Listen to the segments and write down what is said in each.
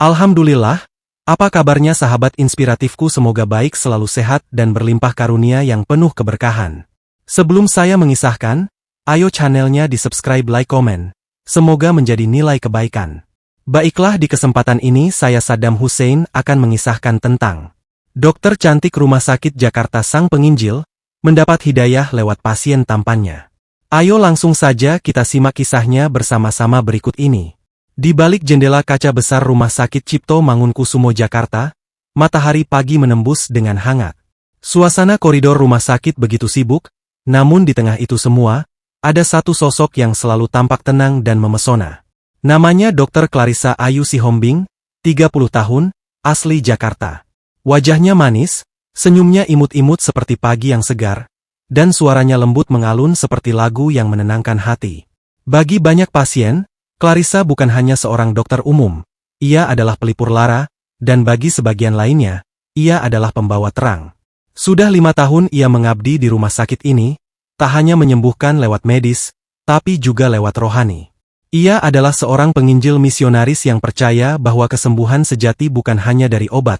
Alhamdulillah, apa kabarnya sahabat inspiratifku, semoga baik, selalu sehat dan berlimpah karunia yang penuh keberkahan. Sebelum saya mengisahkan, ayo channelnya di subscribe, like, komen. Semoga menjadi nilai kebaikan. Baiklah, di kesempatan ini saya Saddam Hussein akan mengisahkan tentang dokter cantik Rumah Sakit Jakarta Sang Penginjil, mendapat hidayah lewat pasien tampannya. Ayo langsung saja kita simak kisahnya bersama-sama berikut ini. Di balik jendela kaca besar Rumah Sakit Cipto Mangunkusumo Jakarta, matahari pagi menembus dengan hangat. Suasana koridor rumah sakit begitu sibuk, namun di tengah itu semua, ada satu sosok yang selalu tampak tenang dan memesona. Namanya Dr. Clarissa Ayu Sihombing, 30 tahun, asli Jakarta. Wajahnya manis, senyumnya imut-imut seperti pagi yang segar, dan suaranya lembut mengalun seperti lagu yang menenangkan hati. Bagi banyak pasien, Clarissa bukan hanya seorang dokter umum, ia adalah pelipur lara, dan bagi sebagian lainnya, ia adalah pembawa terang. Sudah 5 tahun ia mengabdi di rumah sakit ini, tak hanya menyembuhkan lewat medis, tapi juga lewat rohani. Ia adalah seorang penginjil misionaris yang percaya bahwa kesembuhan sejati bukan hanya dari obat,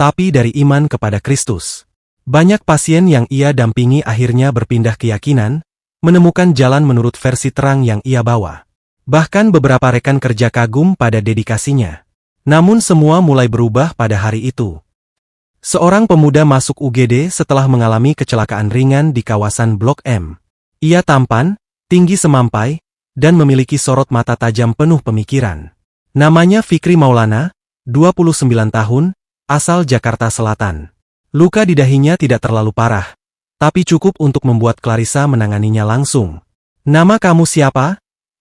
tapi dari iman kepada Kristus. Banyak pasien yang ia dampingi akhirnya berpindah keyakinan, menemukan jalan menurut versi terang yang ia bawa. Bahkan beberapa rekan kerja kagum pada dedikasinya. Namun semua mulai berubah pada hari itu. Seorang pemuda masuk UGD setelah mengalami kecelakaan ringan di kawasan Blok M. Ia tampan, tinggi semampai, dan memiliki sorot mata tajam penuh pemikiran. Namanya Fikri Maulana, 29 tahun, asal Jakarta Selatan. Luka di dahinya tidak terlalu parah, tapi cukup untuk membuat Clarissa menanganinya langsung. "Nama kamu siapa?"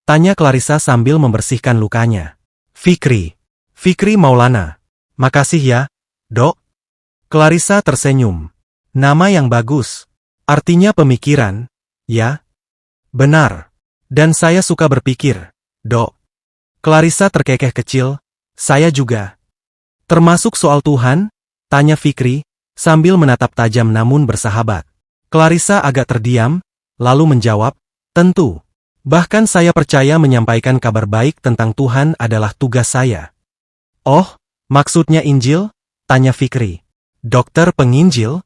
tanya Clarissa sambil membersihkan lukanya. Fikri Maulana. "Makasih ya, Dok." Clarissa tersenyum. "Nama yang bagus. Artinya pemikiran, ya?" "Benar. Dan saya suka berpikir, Dok." Clarissa terkekeh kecil. "Saya juga." "Termasuk soal Tuhan?" tanya Fikri, sambil menatap tajam namun bersahabat. Clarissa agak terdiam, lalu menjawab, "Tentu. Bahkan saya percaya menyampaikan kabar baik tentang Tuhan adalah tugas saya." "Oh, maksudnya Injil?" tanya Fikri. "Dokter penginjil?"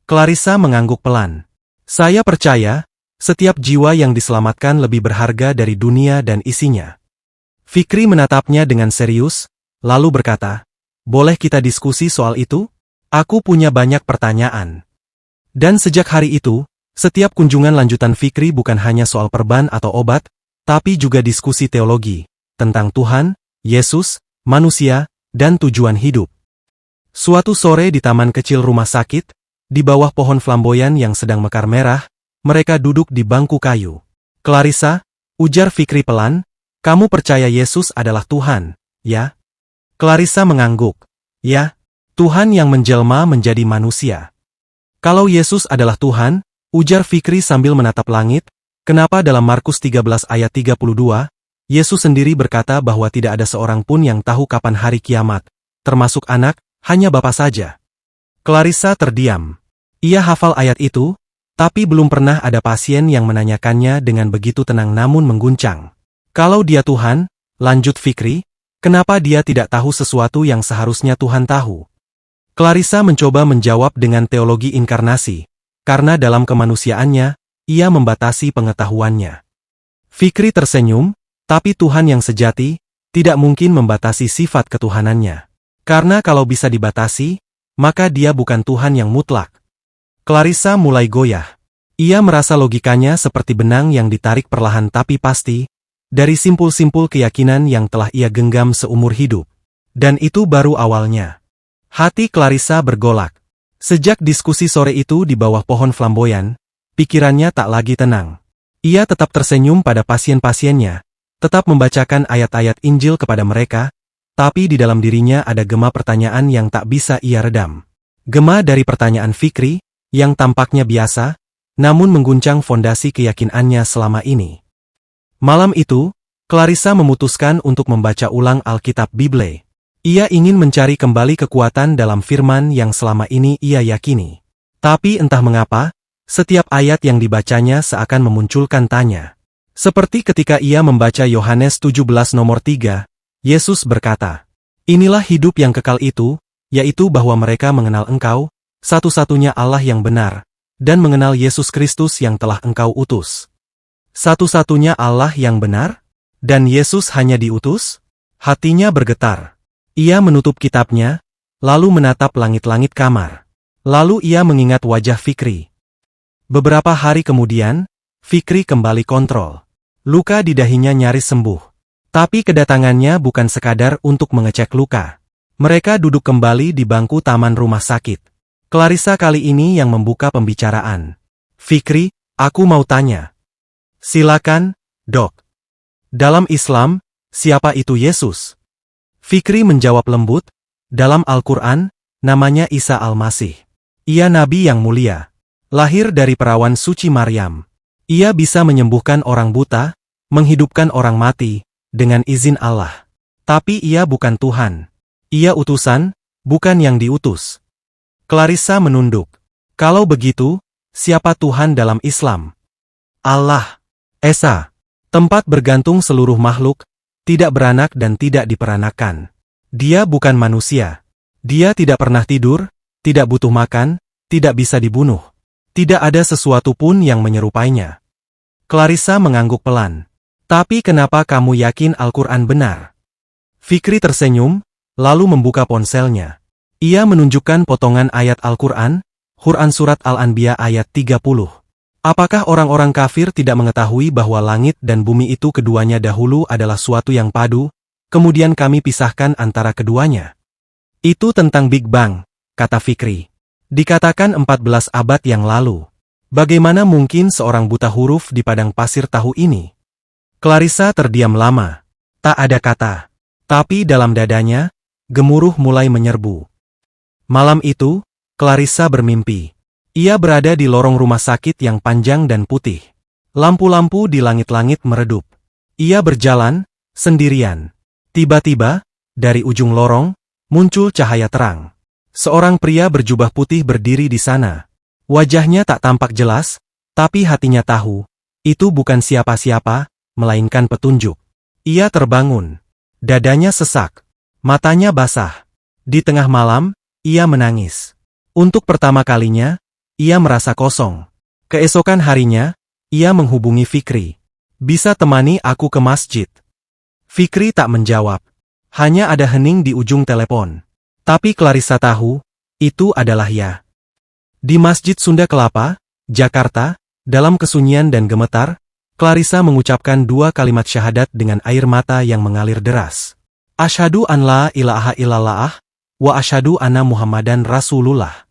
Clarissa mengangguk pelan. "Saya percaya, setiap jiwa yang diselamatkan lebih berharga dari dunia dan isinya." Fikri menatapnya dengan serius, lalu berkata, "Boleh kita diskusi soal itu? Aku punya banyak pertanyaan." Dan sejak hari itu, setiap kunjungan lanjutan Fikri bukan hanya soal perban atau obat, tapi juga diskusi teologi, tentang Tuhan, Yesus, manusia, dan tujuan hidup. Suatu sore di taman kecil rumah sakit, di bawah pohon flamboyan yang sedang mekar merah, mereka duduk di bangku kayu. "Clarissa," ujar Fikri pelan, "kamu percaya Yesus adalah Tuhan, ya?" Clarissa mengangguk. "Ya, Tuhan yang menjelma menjadi manusia." "Kalau Yesus adalah Tuhan," ujar Fikri sambil menatap langit, "kenapa dalam Markus 13 ayat 32, Yesus sendiri berkata bahwa tidak ada seorang pun yang tahu kapan hari kiamat, termasuk anak, hanya Bapa saja?" Clarissa terdiam. Ia hafal ayat itu, tapi belum pernah ada pasien yang menanyakannya dengan begitu tenang namun mengguncang. "Kalau dia Tuhan," lanjut Fikri, "kenapa dia tidak tahu sesuatu yang seharusnya Tuhan tahu?" Clarissa mencoba menjawab dengan teologi inkarnasi, karena dalam kemanusiaannya, ia membatasi pengetahuannya. Fikri tersenyum, tapi Tuhan yang sejati, tidak mungkin membatasi sifat ketuhanannya. Karena kalau bisa dibatasi, maka dia bukan Tuhan yang mutlak. Clarissa mulai goyah. Ia merasa logikanya seperti benang yang ditarik perlahan tapi pasti, dari simpul-simpul keyakinan yang telah ia genggam seumur hidup. Dan itu baru awalnya. Hati Clarissa bergolak. Sejak diskusi sore itu di bawah pohon flamboyan, pikirannya tak lagi tenang. Ia tetap tersenyum pada pasien-pasiennya, tetap membacakan ayat-ayat Injil kepada mereka, tapi di dalam dirinya ada gema pertanyaan yang tak bisa ia redam. Gema dari pertanyaan Fikri, yang tampaknya biasa, namun mengguncang fondasi keyakinannya selama ini. Malam itu, Clarissa memutuskan untuk membaca ulang Alkitab Bible. Ia ingin mencari kembali kekuatan dalam firman yang selama ini ia yakini. Tapi entah mengapa, setiap ayat yang dibacanya seakan memunculkan tanya. Seperti ketika ia membaca Yohanes 17 nomor 3, Yesus berkata, Inilah hidup yang kekal itu, yaitu bahwa mereka mengenal Engkau, satu-satunya Allah yang benar, dan mengenal Yesus Kristus yang telah Engkau utus. Satu-satunya Allah yang benar? Dan Yesus hanya diutus? Hatinya bergetar. Ia menutup kitabnya, lalu menatap langit-langit kamar. Lalu ia mengingat wajah Fikri. Beberapa hari kemudian, Fikri kembali kontrol. Luka di dahinya nyaris sembuh. Tapi kedatangannya bukan sekadar untuk mengecek luka. Mereka duduk kembali di bangku taman rumah sakit. Clarissa kali ini yang membuka pembicaraan. Fikri, aku mau tanya. Silakan, Dok. Dalam Islam, siapa itu Yesus? Fikri menjawab lembut, dalam Al-Quran, namanya Isa Al-Masih. Ia nabi yang mulia. Lahir dari perawan suci Maryam. Ia bisa menyembuhkan orang buta, menghidupkan orang mati, dengan izin Allah. Tapi ia bukan Tuhan. Ia utusan, bukan yang diutus. Clarissa menunduk. Kalau begitu, siapa Tuhan dalam Islam? Allah. Esa. Tempat bergantung seluruh makhluk, tidak beranak dan tidak diperanakan. Dia bukan manusia. Dia tidak pernah tidur, tidak butuh makan, tidak bisa dibunuh. Tidak ada sesuatu pun yang menyerupainya. Clarissa mengangguk pelan. Tapi kenapa kamu yakin Al-Quran benar? Fikri tersenyum, lalu membuka ponselnya. Ia menunjukkan potongan ayat Al-Quran, Quran Surat Al-Anbiya ayat 30. Apakah orang-orang kafir tidak mengetahui bahwa langit dan bumi itu keduanya dahulu adalah suatu yang padu, kemudian kami pisahkan antara keduanya? Itu tentang Big Bang, kata Fikri. Dikatakan 14 abad yang lalu. Bagaimana mungkin seorang buta huruf di padang pasir tahu ini? Clarissa terdiam lama. Tak ada kata. Tapi dalam dadanya, gemuruh mulai menyerbu. Malam itu, Clarissa bermimpi. Ia berada di lorong rumah sakit yang panjang dan putih. Lampu-lampu di langit-langit meredup. Ia berjalan, sendirian. Tiba-tiba, dari ujung lorong, muncul cahaya terang. Seorang pria berjubah putih berdiri di sana. Wajahnya tak tampak jelas, tapi hatinya tahu. Itu bukan siapa-siapa, melainkan petunjuk. Ia terbangun. Dadanya sesak. Matanya basah. Di tengah malam, ia menangis. Untuk pertama kalinya, ia merasa kosong. Keesokan harinya, ia menghubungi Fikri. Bisa temani aku ke masjid? Fikri tak menjawab. Hanya ada hening di ujung telepon. Tapi Clarissa tahu, itu adalah ya. Di Masjid Sunda Kelapa, Jakarta, dalam kesunyian dan gemetar, Clarissa mengucapkan 2 kalimat syahadat dengan air mata yang mengalir deras. Asyhadu an la ilaha illallah, wa asyhadu anna Muhammadan Rasulullah.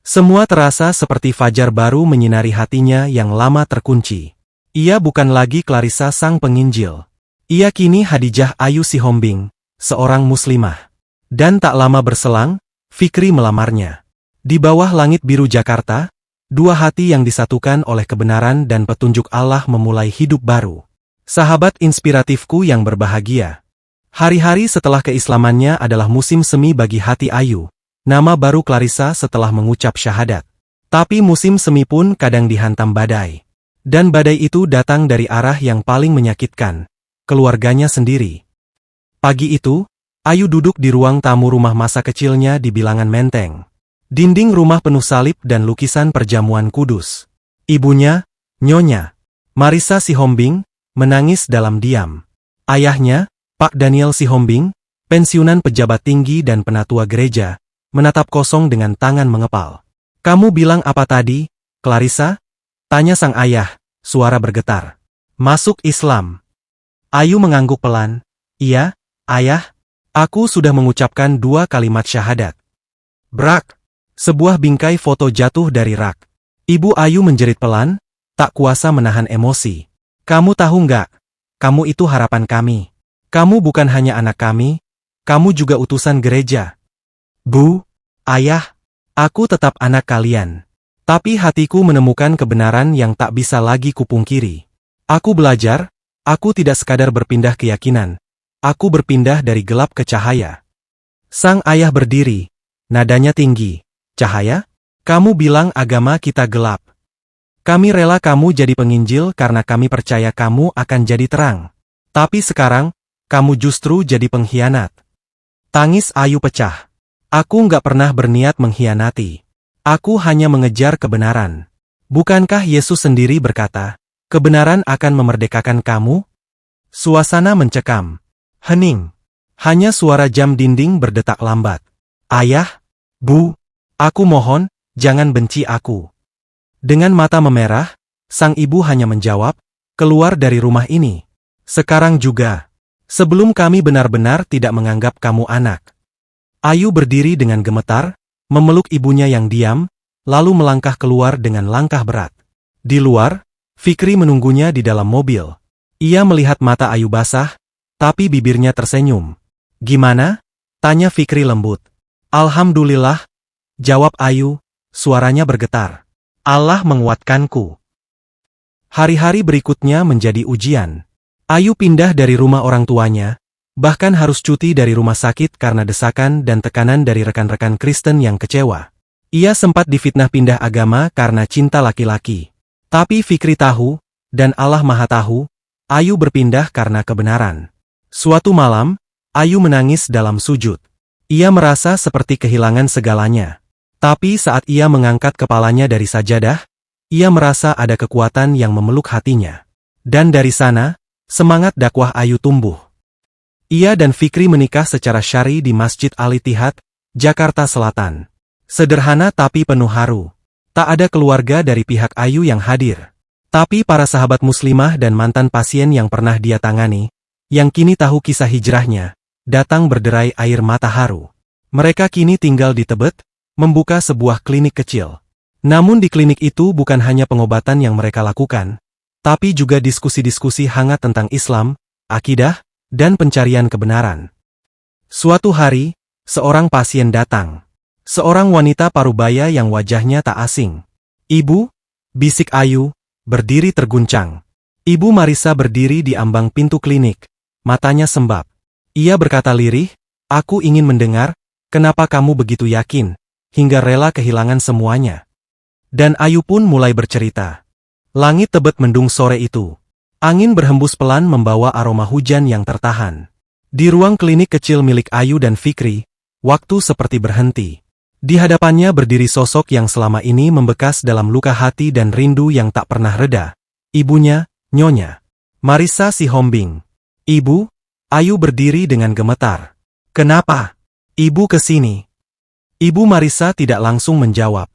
Semua terasa seperti fajar baru menyinari hatinya yang lama terkunci. Ia bukan lagi Clarissa sang penginjil. Ia kini Hadijah Ayu Sihombing, seorang muslimah. Dan tak lama berselang, Fikri melamarnya. Di bawah langit biru Jakarta, 2 hati yang disatukan oleh kebenaran dan petunjuk Allah memulai hidup baru. Sahabat inspiratifku yang berbahagia. Hari-hari setelah keislamannya adalah musim semi bagi hati Ayu. Nama baru Clarissa setelah mengucap syahadat. Tapi musim semi pun kadang dihantam badai. Dan badai itu datang dari arah yang paling menyakitkan, keluarganya sendiri. Pagi itu, Ayu duduk di ruang tamu rumah masa kecilnya di Bilangan Menteng. Dinding rumah penuh salib dan lukisan perjamuan kudus. Ibunya, Nyonya Marissa Sihombing, menangis dalam diam. Ayahnya, Pak Daniel Sihombing, pensiunan pejabat tinggi dan penatua gereja, menatap kosong dengan tangan mengepal. Kamu bilang apa tadi, Clarissa? Tanya sang ayah, suara bergetar. Masuk Islam. Ayu mengangguk pelan. Iya, ayah. Aku sudah mengucapkan 2 kalimat syahadat. Brak. Sebuah bingkai foto jatuh dari rak. Ibu Ayu menjerit pelan, tak kuasa menahan emosi. Kamu tahu nggak? Kamu itu harapan kami. Kamu bukan hanya anak kami, kamu juga utusan gereja. Bu, ayah, aku tetap anak kalian. Tapi hatiku menemukan kebenaran yang tak bisa lagi kupungkiri. Aku belajar, aku tidak sekadar berpindah keyakinan. Aku berpindah dari gelap ke cahaya. Sang ayah berdiri, nadanya tinggi. Cahaya? Kamu bilang agama kita gelap. Kami rela kamu jadi penginjil karena kami percaya kamu akan jadi terang. Tapi sekarang, kamu justru jadi pengkhianat. Tangis Ayu pecah. Aku nggak pernah berniat mengkhianati. Aku hanya mengejar kebenaran. Bukankah Yesus sendiri berkata, kebenaran akan memerdekakan kamu? Suasana mencekam. Hening. Hanya suara jam dinding berdetak lambat. Ayah, Bu, aku mohon, jangan benci aku. Dengan mata memerah, sang ibu hanya menjawab, keluar dari rumah ini. Sekarang juga. Sebelum kami benar-benar tidak menganggap kamu anak. Ayu berdiri dengan gemetar, memeluk ibunya yang diam, lalu melangkah keluar dengan langkah berat. Di luar, Fikri menunggunya di dalam mobil. Ia melihat mata Ayu basah, tapi bibirnya tersenyum. Gimana? Tanya Fikri lembut. Alhamdulillah, jawab Ayu, suaranya bergetar. Allah menguatkanku. Hari-hari berikutnya menjadi ujian. Ayu pindah dari rumah orang tuanya, bahkan harus cuti dari rumah sakit karena desakan dan tekanan dari rekan-rekan Kristen yang kecewa. Ia sempat difitnah pindah agama karena cinta laki-laki. Tapi Fikri tahu, dan Allah Maha tahu, Ayu berpindah karena kebenaran. Suatu malam, Ayu menangis dalam sujud. Ia merasa seperti kehilangan segalanya. Tapi saat ia mengangkat kepalanya dari sajadah, ia merasa ada kekuatan yang memeluk hatinya. Dan dari sana, semangat dakwah Ayu tumbuh. Ia dan Fikri menikah secara syar'i di Masjid Al-Ittihad, Jakarta Selatan. Sederhana tapi penuh haru. Tak ada keluarga dari pihak Ayu yang hadir. Tapi para sahabat muslimah dan mantan pasien yang pernah dia tangani, yang kini tahu kisah hijrahnya, datang berderai air mata haru. Mereka kini tinggal di Tebet, membuka sebuah klinik kecil. Namun di klinik itu bukan hanya pengobatan yang mereka lakukan, tapi juga diskusi-diskusi hangat tentang Islam, akidah, dan pencarian kebenaran. Suatu hari, seorang pasien datang. Seorang wanita parubaya yang wajahnya tak asing. Ibu, bisik Ayu, berdiri terguncang. Ibu Marisa berdiri di ambang pintu klinik, matanya sembab. Ia berkata lirih, aku ingin mendengar, kenapa kamu begitu yakin, hingga rela kehilangan semuanya. Dan Ayu pun mulai bercerita. Langit Tebet mendung sore itu. Angin berhembus pelan membawa aroma hujan yang tertahan. Di ruang klinik kecil milik Ayu dan Fikri, waktu seperti berhenti. Di hadapannya berdiri sosok yang selama ini membekas dalam luka hati dan rindu yang tak pernah reda. Ibunya, Nyonya Marisa Sihombing. Ibu, Ayu berdiri dengan gemetar. Kenapa? Ibu kesini. Ibu Marisa tidak langsung menjawab.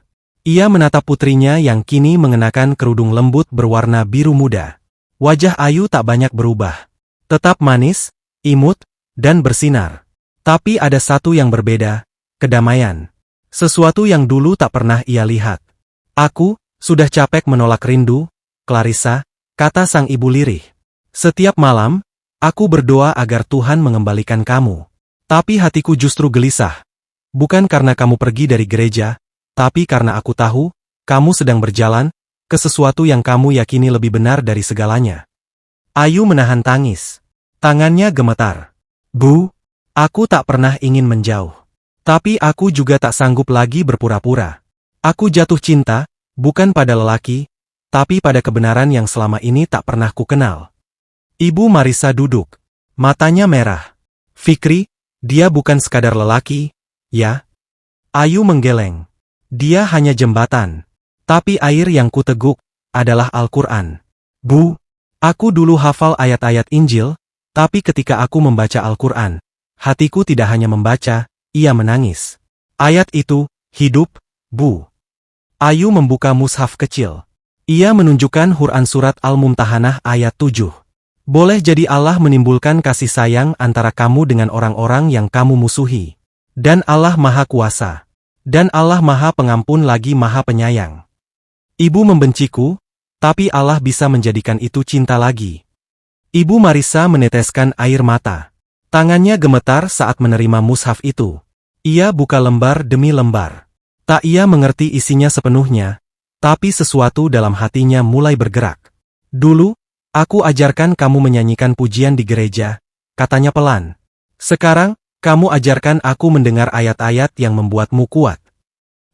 Ia menatap putrinya yang kini mengenakan kerudung lembut berwarna biru muda. Wajah Ayu tak banyak berubah. Tetap manis, imut, dan bersinar. Tapi ada satu yang berbeda, kedamaian. Sesuatu yang dulu tak pernah ia lihat. Aku, sudah capek menolak rindu, Clarissa, kata sang ibu lirih. Setiap malam, aku berdoa agar Tuhan mengembalikan kamu. Tapi hatiku justru gelisah. Bukan karena kamu pergi dari gereja, tapi karena aku tahu, kamu sedang berjalan ke sesuatu yang kamu yakini lebih benar dari segalanya. Ayu menahan tangis. Tangannya gemetar. Bu, aku tak pernah ingin menjauh. Tapi aku juga tak sanggup lagi berpura-pura. Aku jatuh cinta, bukan pada lelaki, tapi pada kebenaran yang selama ini tak pernah ku kenal. Ibu Marisa duduk. Matanya merah. Fikri, dia bukan sekadar lelaki, ya? Ayu menggeleng. Dia hanya jembatan. Tapi air yang kuteguk adalah Al-Quran. Bu, aku dulu hafal ayat-ayat Injil, tapi ketika aku membaca Al-Quran, hatiku tidak hanya membaca, ia menangis. Ayat itu, hidup, Bu. Ayu membuka mushaf kecil. Ia menunjukkan Quran surat Al-Mumtahanah ayat 7. Boleh jadi Allah menimbulkan kasih sayang antara kamu dengan orang-orang yang kamu musuhi. Dan Allah Maha Kuasa. Dan Allah Maha Pengampun lagi Maha Penyayang. Ibu membenciku, tapi Allah bisa menjadikan itu cinta lagi. Ibu Marisa meneteskan air mata. Tangannya gemetar saat menerima mushaf itu. Ia buka lembar demi lembar. Tak ia mengerti isinya sepenuhnya, tapi sesuatu dalam hatinya mulai bergerak. Dulu, aku ajarkan kamu menyanyikan pujian di gereja, katanya pelan. Sekarang, kamu ajarkan aku mendengar ayat-ayat yang membuatmu kuat.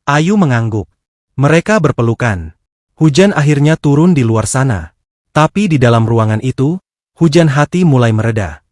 Ayu mengangguk. Mereka berpelukan. Hujan akhirnya turun di luar sana. Tapi di dalam ruangan itu, hujan hati mulai mereda.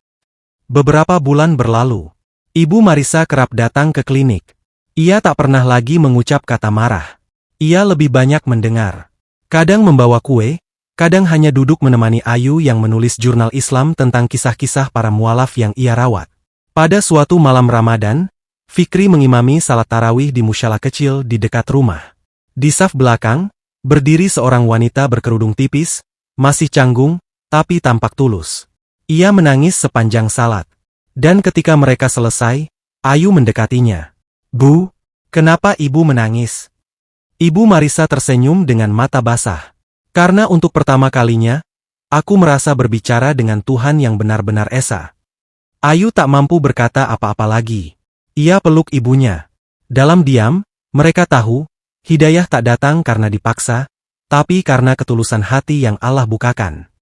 Beberapa bulan berlalu. Ibu Marisa kerap datang ke klinik. Ia tak pernah lagi mengucap kata marah. Ia lebih banyak mendengar. Kadang membawa kue, kadang hanya duduk menemani Ayu yang menulis jurnal Islam tentang kisah-kisah para mualaf yang ia rawat. Pada suatu malam Ramadan, Fikri mengimami salat tarawih di musyalah kecil di dekat rumah. Di saf belakang, berdiri seorang wanita berkerudung tipis, masih canggung, tapi tampak tulus. Ia menangis sepanjang salat. Dan ketika mereka selesai, Ayu mendekatinya. "Bu, kenapa ibu menangis?" Ibu Marisa tersenyum dengan mata basah. "Karena untuk pertama kalinya, aku merasa berbicara dengan Tuhan yang benar-benar esa." Ayu tak mampu berkata apa-apa lagi. Ia peluk ibunya. Dalam diam, mereka tahu, hidayah tak datang karena dipaksa, tapi karena ketulusan hati yang Allah bukakan.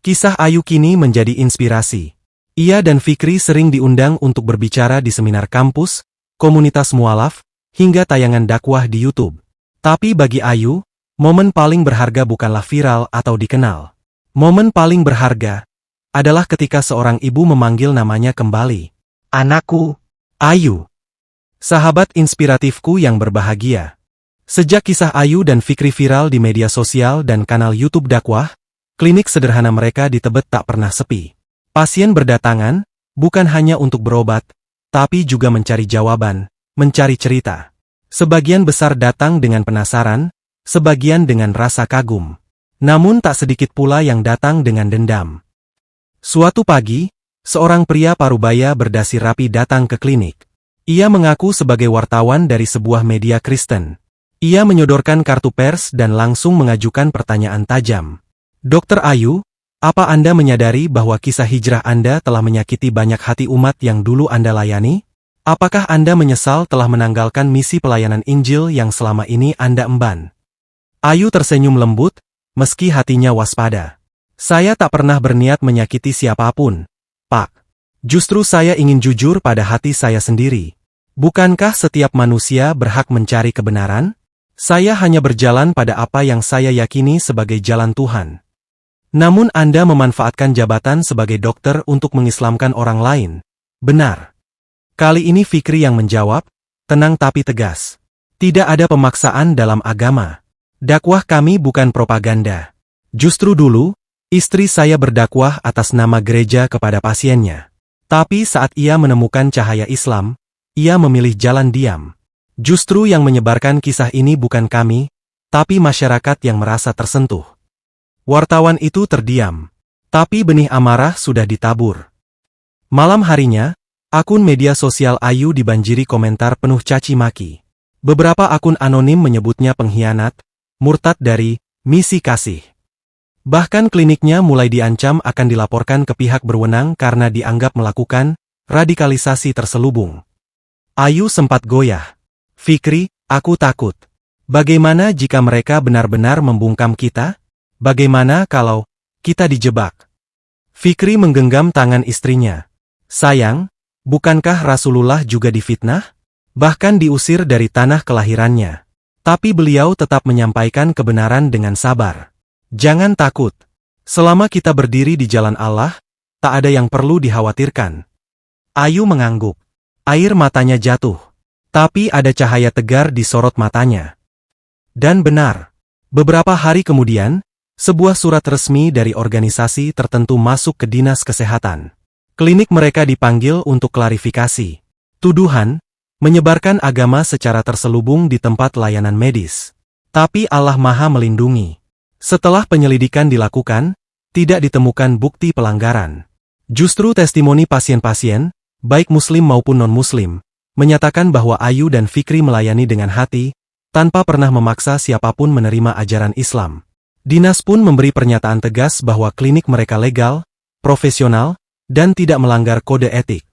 Kisah Ayu kini menjadi inspirasi. Ia dan Fikri sering diundang untuk berbicara di seminar kampus, komunitas mualaf, hingga tayangan dakwah di YouTube. Tapi bagi Ayu, momen paling berharga bukanlah viral atau dikenal. Momen paling berharga adalah ketika seorang ibu memanggil namanya kembali. "Anakku, Ayu." Sahabat inspiratifku yang berbahagia. Sejak kisah Ayu dan Fikri viral di media sosial dan kanal YouTube dakwah, klinik sederhana mereka di Tebet tak pernah sepi. Pasien berdatangan, bukan hanya untuk berobat, tapi juga mencari jawaban, mencari cerita. Sebagian besar datang dengan penasaran, sebagian dengan rasa kagum. Namun tak sedikit pula yang datang dengan dendam. Suatu pagi, seorang pria parubaya berdasi rapi datang ke klinik. Ia mengaku sebagai wartawan dari sebuah media Kristen. Ia menyodorkan kartu pers dan langsung mengajukan pertanyaan tajam. "Dokter Ayu, apa Anda menyadari bahwa kisah hijrah Anda telah menyakiti banyak hati umat yang dulu Anda layani? Apakah Anda menyesal telah menanggalkan misi pelayanan Injil yang selama ini Anda emban?" Ayu tersenyum lembut, meski hatinya waspada. "Saya tak pernah berniat menyakiti siapapun, Pak. Justru saya ingin jujur pada hati saya sendiri. Bukankah setiap manusia berhak mencari kebenaran? Saya hanya berjalan pada apa yang saya yakini sebagai jalan Tuhan. Namun Anda memanfaatkan jabatan sebagai dokter untuk mengislamkan orang lain. Benar." Kali ini Fikri yang menjawab, tenang tapi tegas. "Tidak ada pemaksaan dalam agama. Dakwah kami bukan propaganda. Justru dulu, istri saya berdakwah atas nama gereja kepada pasiennya. Tapi saat ia menemukan cahaya Islam, ia memilih jalan diam. Justru yang menyebarkan kisah ini bukan kami, tapi masyarakat yang merasa tersentuh." Wartawan itu terdiam. Tapi benih amarah sudah ditabur. Malam harinya, akun media sosial Ayu dibanjiri komentar penuh caci maki. Beberapa akun anonim menyebutnya pengkhianat, murtad dari misi kasih. Bahkan kliniknya mulai diancam akan dilaporkan ke pihak berwenang karena dianggap melakukan radikalisasi terselubung. Ayu sempat goyah. "Fikri, aku takut. Bagaimana jika mereka benar-benar membungkam kita? Bagaimana kalau kita dijebak?" Fikri menggenggam tangan istrinya. "Sayang, bukankah Rasulullah juga difitnah? Bahkan diusir dari tanah kelahirannya. Tapi beliau tetap menyampaikan kebenaran dengan sabar. Jangan takut. Selama kita berdiri di jalan Allah, tak ada yang perlu dikhawatirkan." Ayu mengangguk. Air matanya jatuh. Tapi ada cahaya tegar di sorot matanya. Dan benar. Beberapa hari kemudian, sebuah surat resmi dari organisasi tertentu masuk ke Dinas Kesehatan. Klinik mereka dipanggil untuk klarifikasi. Tuduhan, menyebarkan agama secara terselubung di tempat layanan medis. Tapi Allah Maha melindungi. Setelah penyelidikan dilakukan, tidak ditemukan bukti pelanggaran. Justru testimoni pasien-pasien, baik muslim maupun non-muslim, menyatakan bahwa Ayu dan Fikri melayani dengan hati, tanpa pernah memaksa siapapun menerima ajaran Islam. Dinas pun memberi pernyataan tegas bahwa klinik mereka legal, profesional, dan tidak melanggar kode etik.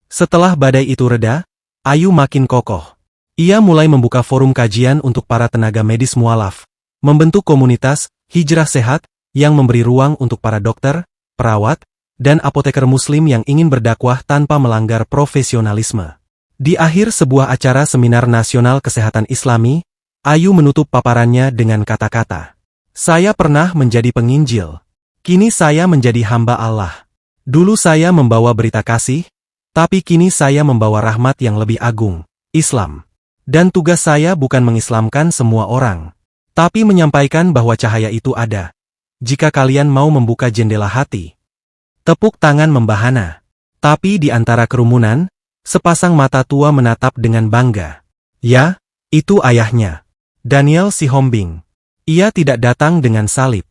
Setelah badai itu reda, Ayu makin kokoh. Ia mulai membuka forum kajian untuk para tenaga medis mualaf, membentuk komunitas hijrah sehat yang memberi ruang untuk para dokter, perawat, dan apoteker muslim yang ingin berdakwah tanpa melanggar profesionalisme. Di akhir sebuah acara seminar nasional kesehatan Islami, Ayu menutup paparannya dengan kata-kata, "Saya pernah menjadi penginjil. Kini saya menjadi hamba Allah. Dulu saya membawa berita kasih, Tapi kini saya membawa rahmat yang lebih agung, Islam. Dan tugas saya bukan mengislamkan semua orang, tapi menyampaikan bahwa cahaya itu ada. Jika kalian mau membuka jendela hati. Tepuk tangan membahana. Tapi di antara kerumunan, sepasang mata tua menatap dengan bangga. Ya, itu ayahnya. Daniel Sihombing. Ia tidak datang dengan salib.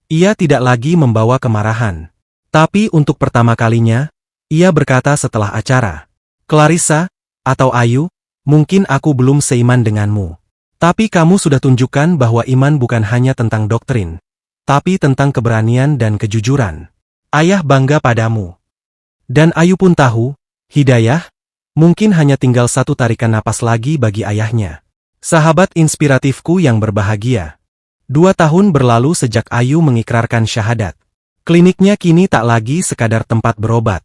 Ia tidak lagi membawa kemarahan. Tapi untuk pertama kalinya, ia berkata setelah acara, Clarissa, atau Ayu, mungkin aku belum seiman denganmu. Tapi kamu sudah tunjukkan bahwa iman bukan hanya tentang doktrin, tapi tentang keberanian dan kejujuran. Ayah bangga padamu. Dan Ayu pun tahu, Hidayah, mungkin hanya tinggal satu tarikan napas lagi bagi ayahnya. Sahabat inspiratifku yang berbahagia. 2 tahun berlalu sejak Ayu mengikrarkan syahadat. Kliniknya kini tak lagi sekadar tempat berobat.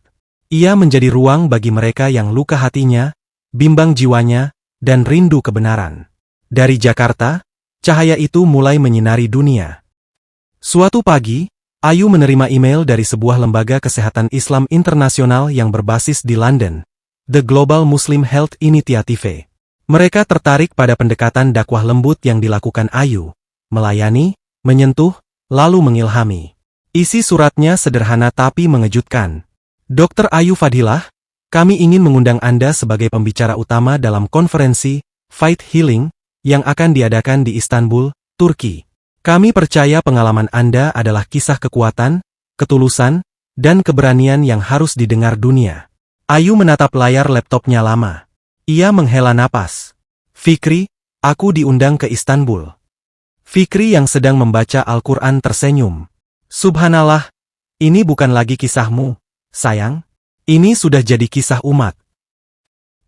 Ia menjadi ruang bagi mereka yang luka hatinya, bimbang jiwanya, dan rindu kebenaran. Dari Jakarta, cahaya itu mulai menyinari dunia. Suatu pagi, Ayu menerima email dari sebuah lembaga kesehatan Islam internasional yang berbasis di London, The Global Muslim Health Initiative. Mereka tertarik pada pendekatan dakwah lembut yang dilakukan Ayu, melayani, menyentuh, lalu mengilhami. Isi suratnya sederhana tapi mengejutkan. Dr. Ayu Fadilah, kami ingin mengundang Anda sebagai pembicara utama dalam konferensi Fight Healing yang akan diadakan di Istanbul, Turki. Kami percaya pengalaman Anda adalah kisah kekuatan, ketulusan, dan keberanian yang harus didengar dunia. Ayu menatap layar laptopnya lama. Ia menghela napas. Fikri, aku diundang ke Istanbul. Fikri yang sedang membaca Al-Quran tersenyum. Subhanallah, ini bukan lagi kisahmu, sayang. Ini sudah jadi kisah umat.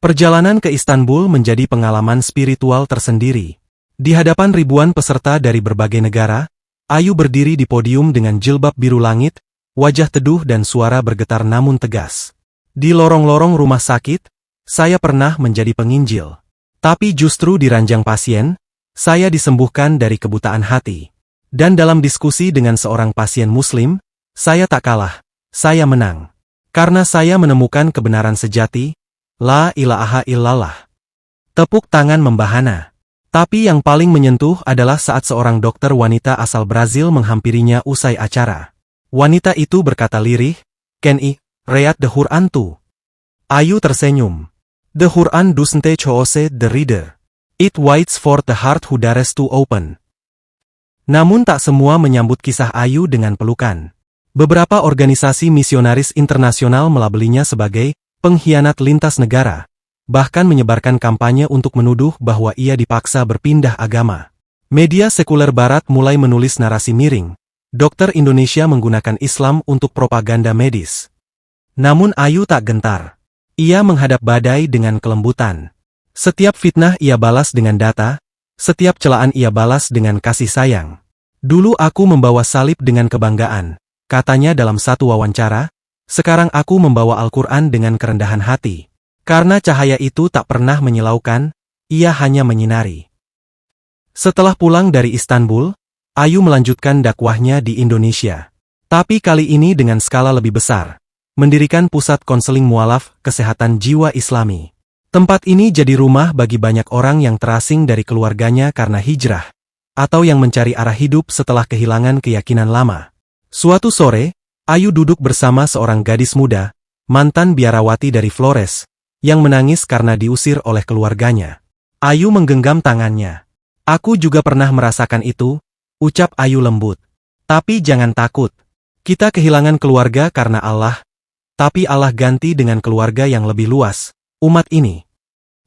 Perjalanan ke Istanbul menjadi pengalaman spiritual tersendiri. Di hadapan ribuan peserta dari berbagai negara, Ayu berdiri di podium dengan jilbab biru langit, wajah teduh dan suara bergetar namun tegas. Di lorong-lorong rumah sakit, saya pernah menjadi penginjil. Tapi justru di ranjang pasien, saya disembuhkan dari kebutaan hati. Dan dalam diskusi dengan seorang pasien muslim, saya tak kalah, saya menang. Karena saya menemukan kebenaran sejati, la ilaha illallah. Tepuk tangan membahana. Tapi yang paling menyentuh adalah saat seorang dokter wanita asal Brazil menghampirinya usai acara. Wanita itu berkata lirih, "Can I read the Quran too?" Ayu tersenyum. The Quran doesn't choose the reader. It waits for the heart who dares to open. Namun tak semua menyambut kisah Ayu dengan pelukan. Beberapa organisasi misionaris internasional melabelinya sebagai pengkhianat lintas negara. Bahkan menyebarkan kampanye untuk menuduh bahwa ia dipaksa berpindah agama. Media sekuler barat mulai menulis narasi miring. Dokter Indonesia menggunakan Islam untuk propaganda medis. Namun Ayu tak gentar. Ia menghadap badai dengan kelembutan. Setiap fitnah ia balas dengan data, setiap celaan ia balas dengan kasih sayang. Dulu aku membawa salib dengan kebanggaan, katanya dalam satu wawancara, sekarang aku membawa Al-Quran dengan kerendahan hati. Karena cahaya itu tak pernah menyilaukan, ia hanya menyinari. Setelah pulang dari Istanbul, Ayu melanjutkan dakwahnya di Indonesia. Tapi kali ini dengan skala lebih besar. Mendirikan pusat konseling mualaf kesehatan jiwa Islami. Tempat ini jadi rumah bagi banyak orang yang terasing dari keluarganya karena hijrah. Atau yang mencari arah hidup setelah kehilangan keyakinan lama. Suatu sore, Ayu duduk bersama seorang gadis muda, mantan biarawati dari Flores, yang menangis karena diusir oleh keluarganya. Ayu menggenggam tangannya. Aku juga pernah merasakan itu, ucap Ayu lembut. Tapi jangan takut. Kita kehilangan keluarga karena Allah, tapi Allah ganti dengan keluarga yang lebih luas, umat ini.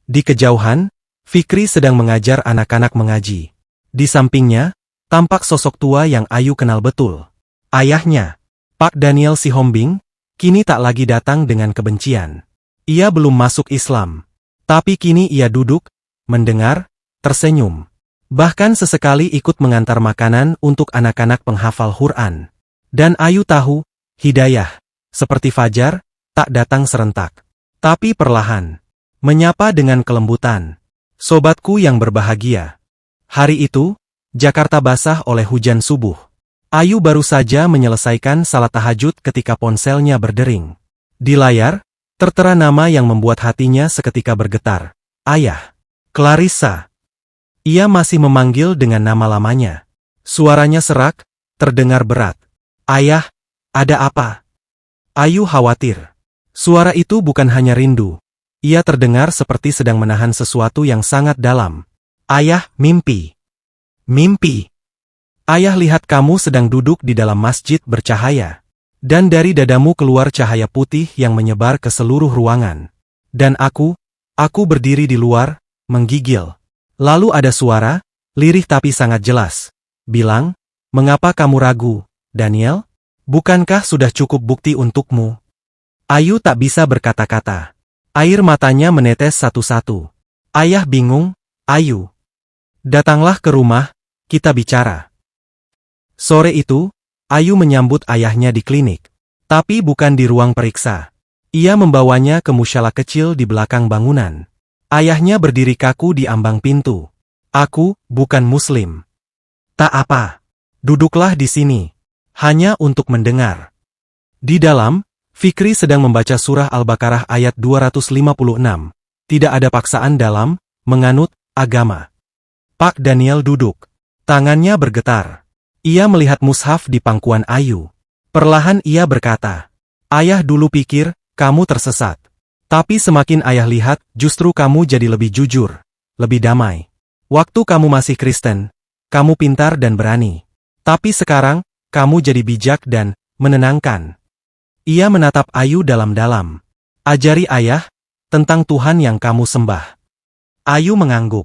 Di kejauhan, Fikri sedang mengajar anak-anak mengaji. Di sampingnya, tampak sosok tua yang Ayu kenal betul. Ayahnya, Pak Daniel Sihombing, kini tak lagi datang dengan kebencian. Ia belum masuk Islam. Tapi kini ia duduk, mendengar, tersenyum. Bahkan sesekali ikut mengantar makanan untuk anak-anak penghafal Quran. Dan Ayu tahu, hidayah, seperti fajar, tak datang serentak. Tapi perlahan. Menyapa dengan kelembutan. Sobatku yang berbahagia. Hari itu, Jakarta basah oleh hujan subuh. Ayu baru saja menyelesaikan salat tahajud ketika ponselnya berdering. Di layar, Tertera nama yang membuat hatinya seketika bergetar. Ayah. Clarissa. Ia masih memanggil dengan nama lamanya. Suaranya serak, terdengar berat. Ayah, ada apa? Ayu khawatir. Suara itu bukan hanya rindu. Ia terdengar seperti sedang menahan sesuatu yang sangat dalam. Ayah, mimpi. Mimpi. Ayah lihat kamu sedang duduk di dalam masjid bercahaya. Dan dari dadamu keluar cahaya putih yang menyebar ke seluruh ruangan. Dan aku berdiri di luar, menggigil. Lalu ada suara, lirih tapi sangat jelas. Bilang, mengapa kamu ragu, Daniel? Bukankah sudah cukup bukti untukmu? Ayu tak bisa berkata-kata. Air matanya menetes satu-satu. Ayah bingung, Ayu. Datanglah ke rumah, kita bicara. Sore itu, Ayu menyambut ayahnya di klinik. Tapi bukan di ruang periksa. Ia membawanya ke musyalah kecil di belakang bangunan. Ayahnya berdiri kaku di ambang pintu. Aku, bukan muslim. Tak apa. Duduklah di sini. Hanya untuk mendengar. Di dalam, Fikri sedang membaca surah Al-Baqarah ayat 256. Tidak ada paksaan dalam menganut agama. Pak Daniel duduk. Tangannya bergetar. Ia melihat mushaf di pangkuan Ayu. Perlahan ia berkata, Ayah dulu pikir, kamu tersesat. Tapi semakin ayah lihat, justru kamu jadi lebih jujur, lebih damai. Waktu kamu masih Kristen, kamu pintar dan berani. Tapi sekarang, kamu jadi bijak dan menenangkan. Ia menatap Ayu dalam-dalam. Ajari ayah, tentang Tuhan yang kamu sembah. Ayu mengangguk.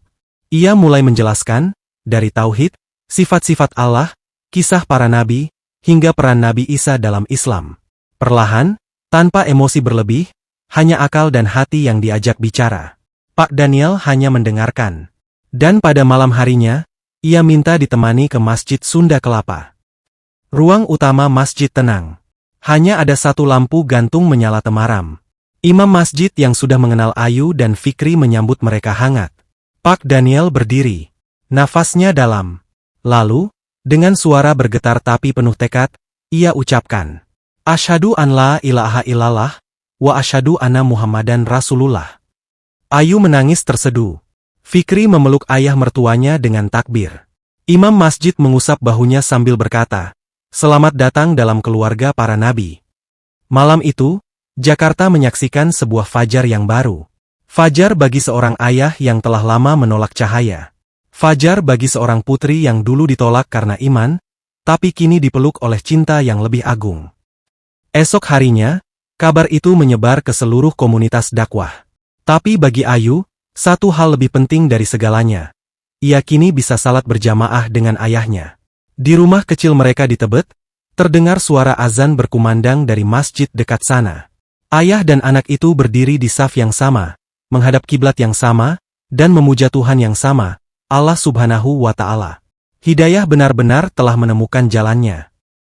Ia mulai menjelaskan, dari tauhid, sifat-sifat Allah, kisah para nabi, hingga peran Nabi Isa dalam Islam. Perlahan, tanpa emosi berlebih, hanya akal dan hati yang diajak bicara. Pak Daniel hanya mendengarkan. Dan pada malam harinya, ia minta ditemani ke Masjid Sunda Kelapa. Ruang utama masjid tenang. Hanya ada satu lampu gantung menyala temaram. Imam masjid yang sudah mengenal Ayu dan Fikri menyambut mereka hangat. Pak Daniel berdiri. Nafasnya dalam. Lalu, dengan suara bergetar tapi penuh tekad, ia ucapkan, Asyhadu an la ilaha illallah, wa asyhadu anna Muhammadan Rasulullah. Ayu menangis terseduh. Fikri memeluk ayah mertuanya dengan takbir. Imam masjid mengusap bahunya sambil berkata, Selamat datang dalam keluarga para nabi. Malam itu, Jakarta menyaksikan sebuah fajar yang baru. Fajar bagi seorang ayah yang telah lama menolak cahaya. Fajar bagi seorang putri yang dulu ditolak karena iman, tapi kini dipeluk oleh cinta yang lebih agung. Esok harinya, kabar itu menyebar ke seluruh komunitas dakwah. Tapi bagi Ayu, satu hal lebih penting dari segalanya. Ia kini bisa salat berjamaah dengan ayahnya. Di rumah kecil mereka di Tebet, terdengar suara azan berkumandang dari masjid dekat sana. Ayah dan anak itu berdiri di saf yang sama, menghadap kiblat yang sama, dan memuja Tuhan yang sama, Allah Subhanahu wa Ta'ala. Hidayah benar-benar telah menemukan jalannya.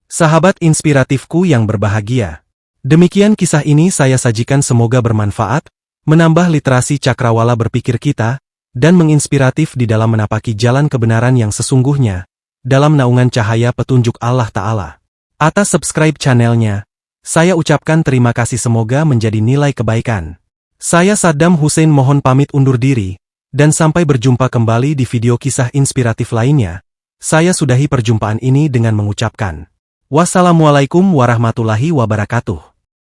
Sahabat inspiratifku yang berbahagia. Demikian kisah ini saya sajikan, semoga bermanfaat, menambah literasi cakrawala berpikir kita, dan menginspiratif di dalam menapaki jalan kebenaran yang sesungguhnya, dalam naungan cahaya petunjuk Allah Ta'ala. Atas subscribe channelnya, saya ucapkan terima kasih, semoga menjadi nilai kebaikan. Saya Saddam Hussein mohon pamit undur diri, dan sampai berjumpa kembali di video kisah inspiratif lainnya. Saya sudahi perjumpaan ini dengan mengucapkan, Wassalamualaikum warahmatullahi wabarakatuh.